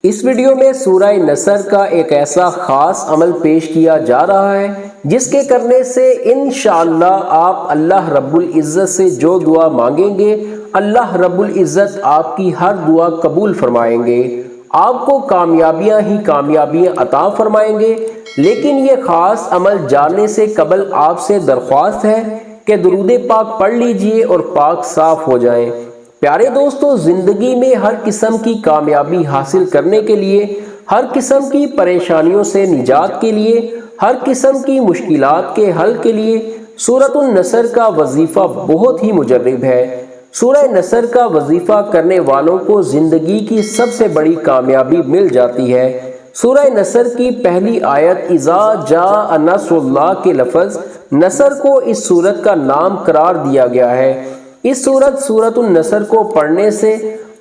اس video میں سورہ نصر کا ایک ایسا خاص عمل پیش کیا جا رہا ہے جس کے کرنے سے انشاءاللہ آپ اللہ رب العزت سے جو دعا مانگیں گے اللہ رب العزت آپ کی ہر دعا قبول فرمائیں گے، آپ کو کامیابیاں ہی کامیابیاں عطا فرمائیں گے۔ لیکن یہ خاص عمل جاننے سے قبل آپ سے درخواست ہے کہ درود پاک پڑھ لیجئے اور پاک صاف ہو جائیں۔ پیارے دوستو، زندگی میں ہر قسم کی کامیابی حاصل کرنے کے لیے، ہر قسم کی پریشانیوں سے نجات کے لیے، ہر قسم کی مشکلات کے حل کے لیے سورۃ النصر کا وظیفہ بہت ہی مجرب ہے۔ سورہ نصر کا وظیفہ کرنے والوں کو زندگی کی سب سے بڑی کامیابی مل جاتی ہے۔ سورہ نصر کی پہلی آیت اذا جاء نصر اللہ کے لفظ نصر کو اس سورت کا نام قرار دیا گیا ہے۔ اس سورۃ النصر کو پڑھنے سے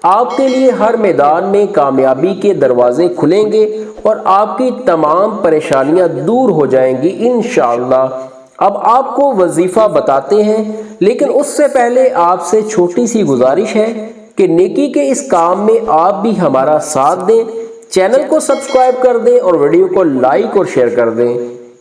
آپ کے لیے ہر میدان میں کامیابی کے دروازے کھلیں گے اور آپ کی تمام پریشانیاں دور ہو جائیں گی انشاءاللہ۔ اب آپ کو وظیفہ بتاتے ہیں، لیکن اس سے پہلے آپ سے چھوٹی سی گزارش ہے کہ نیکی کے اس کام میں آپ بھی ہمارا ساتھ دیں، چینل کو سبسکرائب کر دیں اور ویڈیو کو لائک اور شیئر کر دیں۔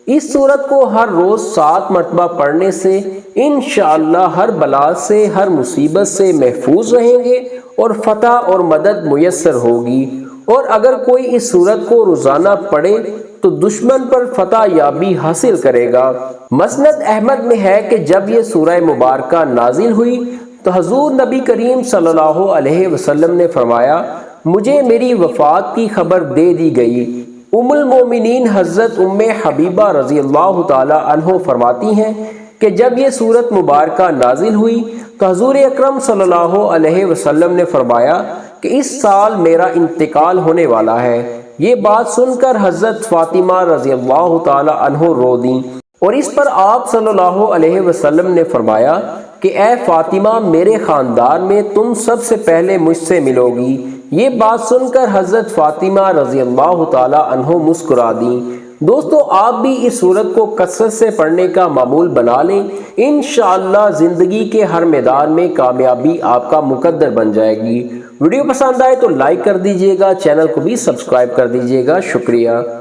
اس سورت کو ہر روز 7 مرتبہ پڑھنے سے انشاءاللہ ہر بلا سے، ہر مصیبت سے محفوظ رہیں گے اور فتح اور مدد میسر ہوگی۔ اور اگر کوئی اس سورت کو روزانہ پڑھے تو دشمن پر فتح یابی حاصل کرے گا۔ مسند احمد میں ہے کہ جب یہ سورہ مبارکہ نازل ہوئی تو حضور نبی کریم صلی اللہ علیہ وسلم نے فرمایا، مجھے میری وفات کی خبر دے دی گئی۔ ام المومنین حضرت ام حبیبہ رضی اللہ تعالی عنہ فرماتی ہیں کہ جب یہ سورت مبارکہ نازل ہوئی تو حضور اکرم صلی اللہ علیہ وسلم نے فرمایا کہ اس سال میرا انتقال ہونے والا ہے۔ یہ بات سن کر حضرت فاطمہ رضی اللہ تعالی عنہ رو دیں اور اس پر آپ صلی اللہ علیہ وسلم نے فرمایا کہ اے فاطمہ، میرے خاندان میں تم سب سے پہلے مجھ سے ملو گی۔ یہ بات سن کر حضرت فاطمہ رضی اللہ تعالی عنہ مسکرا دیں۔ دوستو، آپ بھی اس سورت کو کثرت سے پڑھنے کا معمول بنا لیں، انشاءاللہ زندگی کے ہر میدان میں کامیابی آپ کا مقدر بن جائے گی۔ ویڈیو پسند آئے تو لائک کر دیجئے گا، چینل کو بھی سبسکرائب کر دیجئے گا۔ شکریہ۔